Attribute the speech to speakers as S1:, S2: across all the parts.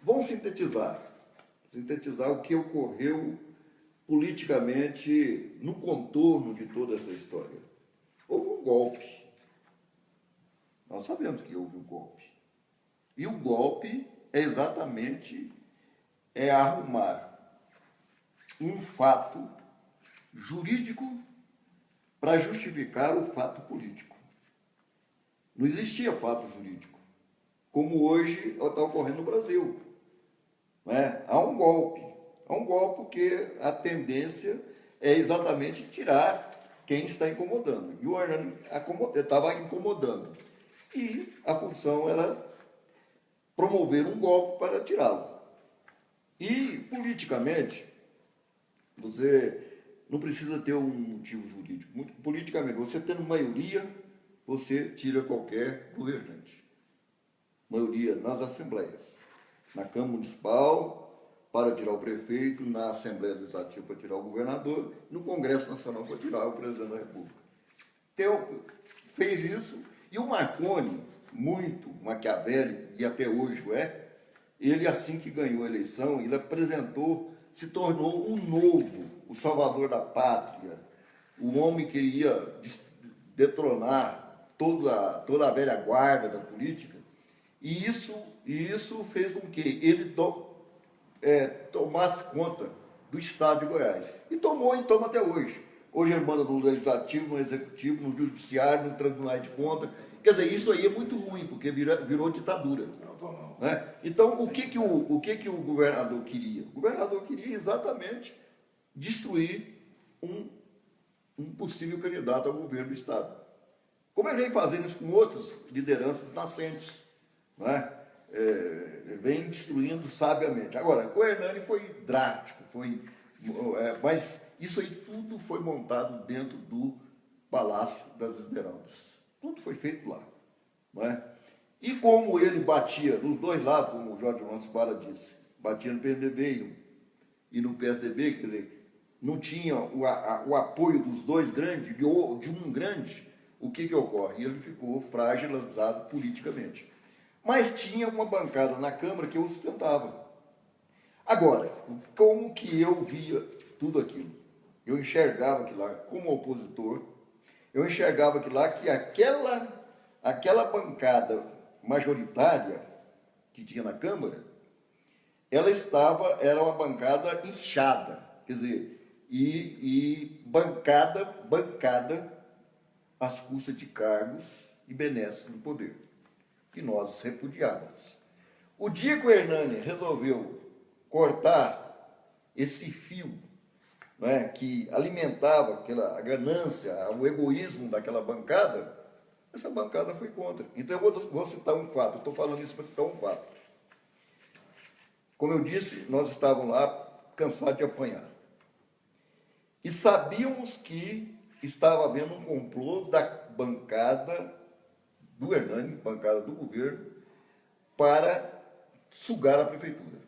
S1: Vamos sintetizar o que ocorreu politicamente no contorno de toda essa história. Houve um golpe. Nós sabemos que houve um golpe. E o golpe é exatamente arrumar um fato jurídico para justificar o fato político. Não existia fato jurídico, como hoje está ocorrendo no Brasil. Né? Há um golpe porque a tendência é exatamente tirar quem está incomodando. E o Hernani estava incomodando. E a função era promover um golpe para tirá-lo. E, politicamente, você não precisa ter um motivo jurídico. Politicamente, você tendo maioria, você tira qualquer governante. Maioria nas assembleias. Na Câmara Municipal, para tirar o prefeito, na Assembleia Legislativa para tirar o governador, no Congresso Nacional para tirar o presidente da República. Então, fez isso, e o Marconi, muito maquiavélico, e até hoje ele, assim que ganhou a eleição, ele apresentou, se tornou um novo, o salvador da pátria, o homem que iria detronar toda a velha guarda da política, e isso fez com que ele tomasse conta do Estado de Goiás. E tomou e toma até hoje. Hoje ele manda no Legislativo, no Executivo, no Judiciário, no Tribunal de Contas. Quer dizer, isso aí é muito ruim, porque virou ditadura. Né? Então, o que o governador queria? O governador queria exatamente destruir um possível candidato ao governo do Estado. Como ele vem fazendo isso com outras lideranças nascentes. Né? Vem destruindo sabiamente. Agora, com o Hernani foi drástico, mas isso aí tudo foi montado dentro do Palácio das Esmeraldas. Tudo foi feito lá. Não é? E como ele batia nos dois lados, como o Jorge Mansbara disse, batia no PMDB e no PSDB, quer dizer, não tinha o apoio dos dois grandes, de um grande, o que ocorre? Ele ficou fragilizado politicamente. Mas tinha uma bancada na Câmara que eu sustentava. Agora, como que eu via tudo aquilo? Eu enxergava aquilo lá como opositor, eu enxergava aquilo lá que aquela bancada majoritária que tinha na Câmara, era uma bancada inchada, quer dizer, e bancada às custas de cargos e benesses no poder, que nós repudiávamos. O dia que o Hernani resolveu cortar esse fio, né, que alimentava a ganância, o egoísmo daquela bancada, essa bancada foi contra. Então eu vou citar um fato, estou falando isso para citar um fato. Como eu disse, nós estávamos lá cansados de apanhar. E sabíamos que estava havendo um complô da bancada do Hernani, bancada do governo, para sugar a prefeitura.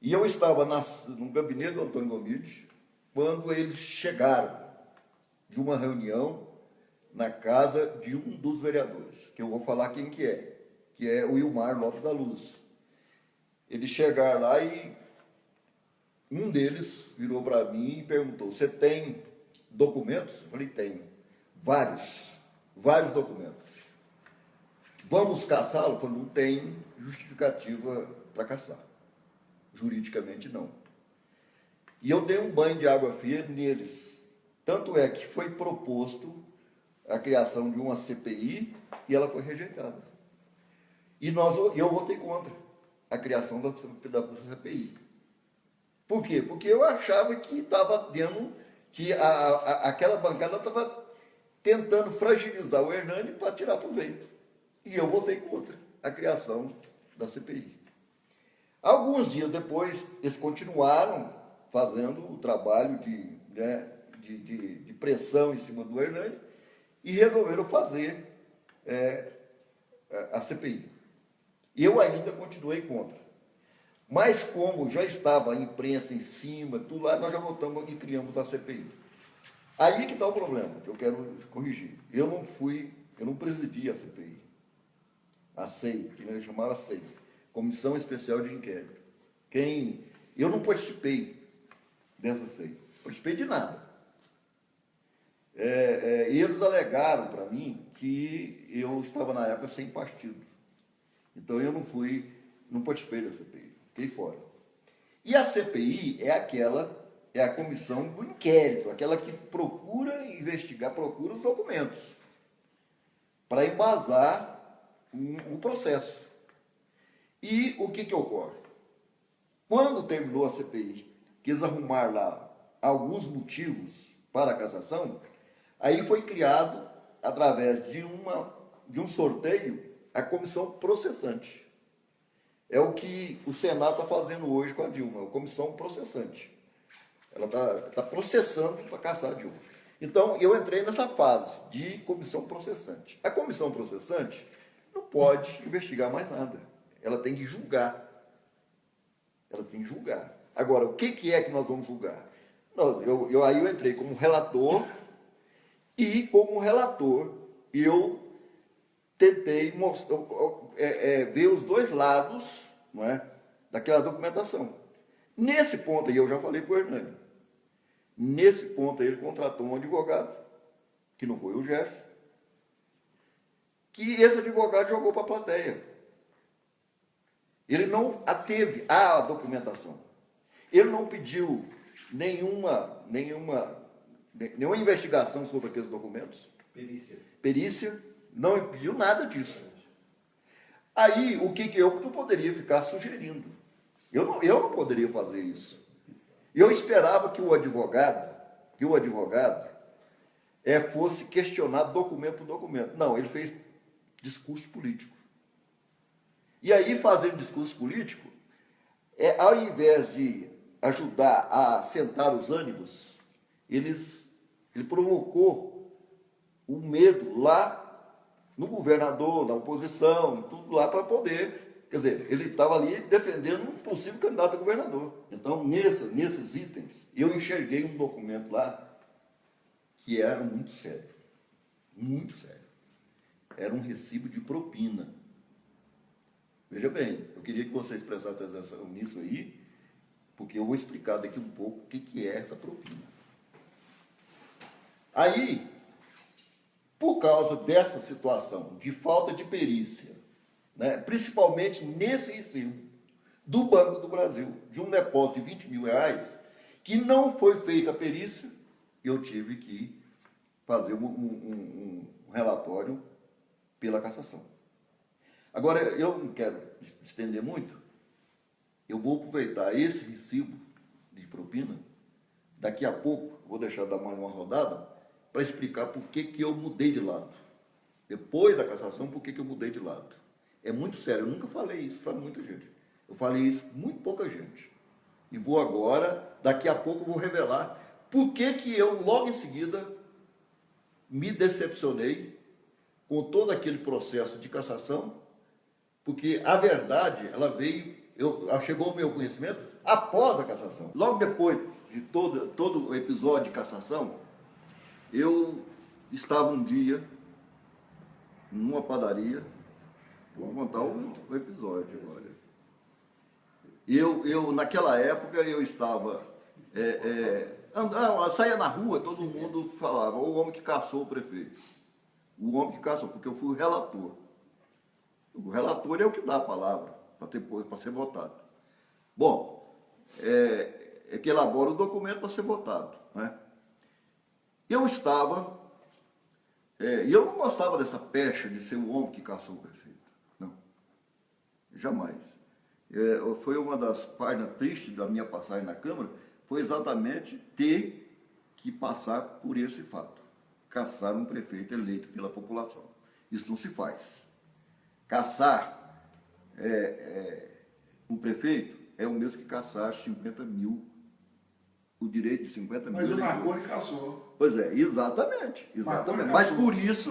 S1: E eu estava no gabinete do Antônio Gomide, quando eles chegaram de uma reunião na casa de um dos vereadores, que eu vou falar quem que é o Ilmar Lopes da Luz. Eles chegaram lá e um deles virou para mim e perguntou: você tem documentos? Eu falei: tenho. Vários documentos. Vamos caçá-lo? Eu falei: não tem justificativa para caçar. Juridicamente, não. E eu dei um banho de água fria neles. Tanto é que foi proposto a criação de uma CPI e ela foi rejeitada. E eu votei contra a criação da CPI. Por quê? Porque eu achava que estava dando, que aquela bancada estava tentando fragilizar o Hernani para tirar proveito. E eu votei contra a criação da CPI. Alguns dias depois, eles continuaram fazendo o trabalho de pressão em cima do Hernani e resolveram fazer a CPI. Eu ainda continuei contra. Mas como já estava a imprensa em cima, tudo lá, nós já votamos e criamos a CPI. Aí que está o problema, que eu quero corrigir. Eu não presidi a CPI. A SEI, que ele chamava SEI. Comissão Especial de Inquérito. Eu não participei dessa CEI, não participei de nada. E eles alegaram para mim que eu estava na época sem partido. Então eu não participei da CPI, fiquei fora. E a CPI é a comissão do inquérito, aquela que procura investigar, procura os documentos para embasar o processo. E o que ocorre? Quando terminou a CPI, quis arrumar lá alguns motivos para a cassação, aí foi criado, através de um sorteio, a comissão processante. É o que o Senado está fazendo hoje com a Dilma, a comissão processante. Ela está processando para caçar a Dilma. Então, eu entrei nessa fase de comissão processante. A comissão processante não pode investigar mais nada. Ela tem que julgar. Ela tem que julgar. Agora, o que é que nós vamos julgar? Aí eu entrei como relator, e como relator eu tentei ver os dois lados, não é, daquela documentação. Nesse ponto aí, eu já falei para o Hernani, nesse ponto aí ele contratou um advogado, que não foi o Gerson, que esse advogado jogou para a plateia. Ele não ateve à documentação. Ele não pediu nenhuma investigação sobre aqueles documentos. Perícia. Não pediu nada disso. Aí, o que eu não poderia ficar sugerindo? Eu não poderia fazer isso. Eu esperava que o advogado fosse questionar documento por documento. Não, ele fez discurso político. E aí, fazendo discurso político, ao invés de ajudar a sentar os ânimos, ele provocou o medo lá no governador, na oposição, tudo lá para poder... Quer dizer, ele estava ali defendendo um possível candidato a governador. Então, nesses itens, eu enxerguei um documento lá que era muito sério. Muito sério. Era um recibo de propina. Veja bem, eu queria que vocês prestassem atenção nisso aí, porque eu vou explicar daqui um pouco o que é essa propina. Aí, por causa dessa situação de falta de perícia, né, principalmente nesse recibo do Banco do Brasil, de um depósito de 20 mil reais, que não foi feita a perícia, eu tive que fazer um relatório pela cassação. Agora, eu não quero estender muito, eu vou aproveitar esse recibo de propina, daqui a pouco, vou deixar dar mais uma rodada, para explicar por que eu mudei de lado. Depois da cassação, por que eu mudei de lado. É muito sério, eu nunca falei isso para muita gente. Eu falei isso para muito pouca gente. E vou agora, daqui a pouco, vou revelar por que eu, logo em seguida, me decepcionei com todo aquele processo de cassação, porque a verdade, ela veio, chegou ao meu conhecimento após a cassação. Logo depois de todo o episódio de cassação, eu estava um dia numa padaria, vou contar o episódio agora. Naquela época, eu estava... eu saía na rua, todo mundo falava, o homem que caçou o prefeito. O homem que caçou, porque eu fui o relator. O relator é o que dá a palavra para ser votado. Bom, é que elabora o documento para ser votado, né? Eu estava... E eu não gostava dessa pecha de ser o homem que caçou o prefeito. Não. Jamais. Foi uma das páginas tristes da minha passagem na Câmara, foi exatamente ter que passar por esse fato. Caçar um prefeito eleito pela população. Isso não se faz. Caçar um prefeito é o mesmo que caçar 50 mil, o direito de 50 mil.
S2: Mas o Marconi caçou.
S1: Pois é, exatamente. Mas por isso,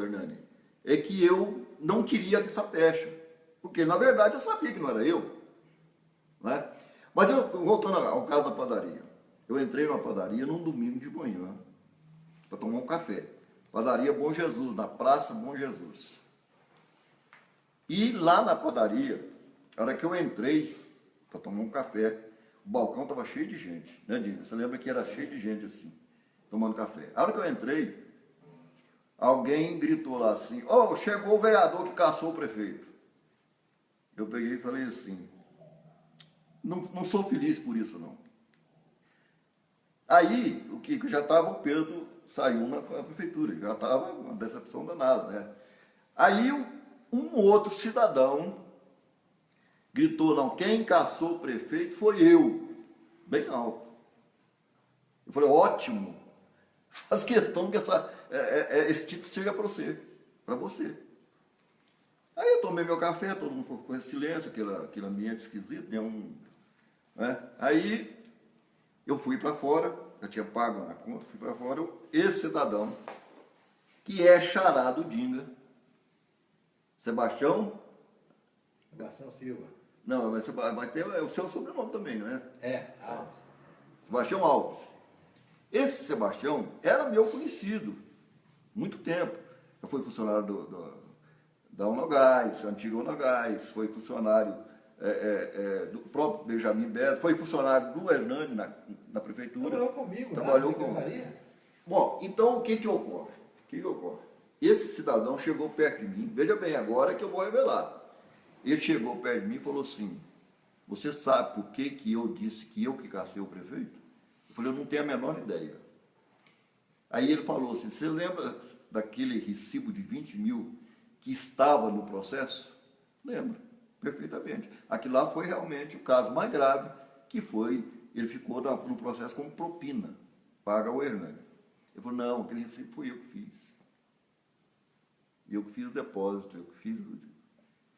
S1: Hernani, é que eu não queria essa pecha. Porque, na verdade, eu sabia que não era eu. Né? Mas, voltando ao caso da padaria. Eu entrei numa padaria num domingo de manhã para tomar um café. Padaria Bom Jesus, na Praça Bom Jesus. E lá na padaria, a hora que eu entrei para tomar um café, o balcão estava cheio de gente, né, Dina? Você lembra que era cheio de gente assim, tomando café. A hora que eu entrei, alguém gritou lá assim, oh, chegou o vereador que caçou o prefeito. Eu peguei e falei assim, não sou feliz por isso não. Aí, o que já estava, o Pedro saiu na prefeitura, já estava uma decepção danada, né? Aí um outro cidadão gritou, não, quem caçou o prefeito foi eu, bem alto. Eu falei, ótimo, faz questão que esse título seja para você. Aí eu tomei meu café, todo mundo ficou em silêncio, aquele ambiente esquisito, né? Aí eu fui para fora, eu tinha pago na conta, fui para fora, esse cidadão, que é xará do Dinga, Sebastião
S2: Silva.
S1: Não, mas tem o seu sobrenome também, não é?
S2: Alves.
S1: Sebastião Alves. Esse Sebastião era meu conhecido, muito tempo. Eu fui funcionário da Unogás, antiga Unogás, foi funcionário do próprio Benjamin Bez, foi funcionário do Hernani na prefeitura.
S2: Trabalhou comigo,
S1: trabalhou comigo. Bom, então o que ocorre? Esse cidadão chegou perto de mim, veja bem, agora que eu vou revelar. Ele chegou perto de mim e falou assim, você sabe por que eu disse que eu que cacei o prefeito? Eu falei, eu não tenho a menor ideia. Aí ele falou assim, você lembra daquele recibo de 20 mil que estava no processo? Lembro, perfeitamente. Aquilo lá foi realmente o caso mais grave, que foi, ele ficou no processo como propina, paga ao Hernani. Ele falou, não, aquele recibo fui eu que fiz. Eu que fiz o depósito, eu que fiz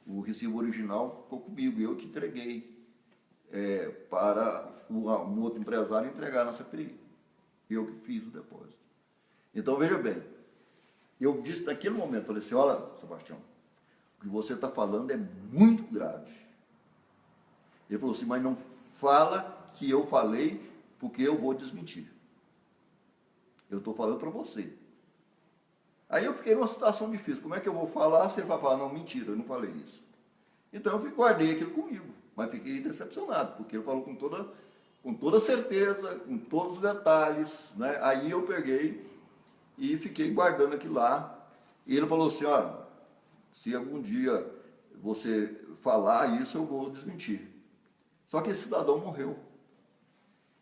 S1: o recibo original, ficou comigo, eu que entreguei para um outro empresário entregar na CPI. Eu que fiz o depósito. Então, veja bem, eu disse naquele momento, falei assim, olha, Sebastião, o que você está falando é muito grave. Ele falou assim, mas não fala que eu falei, porque eu vou desmentir. Eu estou falando para você. Aí eu fiquei numa situação difícil. Como é que eu vou falar se ele vai falar, não, mentira, eu não falei isso. Então eu guardei aquilo comigo, mas fiquei decepcionado, porque ele falou com toda certeza, com todos os detalhes, né? Aí eu peguei e fiquei guardando aquilo lá. E ele falou assim, olha, se algum dia você falar isso, eu vou desmentir. Só que esse cidadão morreu.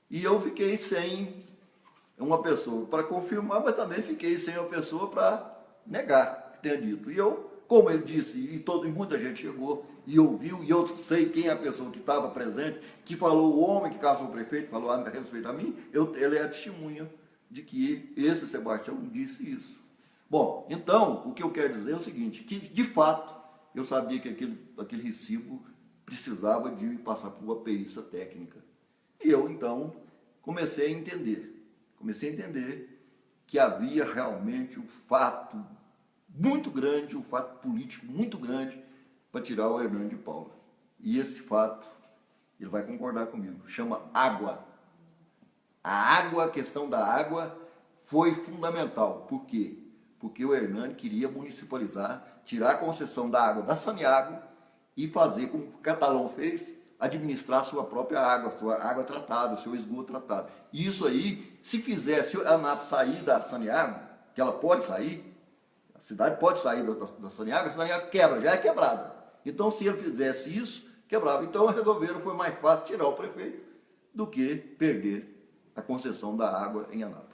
S1: E eu fiquei sem uma pessoa para confirmar, mas também fiquei sem uma pessoa para negar que tenha dito. E eu, como ele disse, e muita gente chegou e ouviu, e eu sei quem é a pessoa que estava presente, que falou, o homem que caçou o prefeito, falou a respeito a mim, ele é a testemunha de que esse Sebastião disse isso. Bom, então, o que eu quero dizer é o seguinte, que de fato, eu sabia que aquele recibo precisava de passar por uma perícia técnica. E eu, então, comecei a entender que havia realmente um fato muito grande, um fato político muito grande para tirar o Hernani de Paula. E esse fato, ele vai concordar comigo, chama água. A questão da água foi fundamental. Por quê? Porque o Hernani queria municipalizar, tirar a concessão da água da Saniago e fazer como o Catalão fez, administrar a sua própria água, sua água tratada, o seu esgoto tratado. E isso aí, se fizesse a ANAP sair da Saniago, que ela pode sair, a cidade pode sair da Saniago, a Saniago quebra, já é quebrada. Então, se ele fizesse isso, quebrava. Então, resolveram, foi mais fácil tirar o prefeito do que perder a concessão da água em ANAP.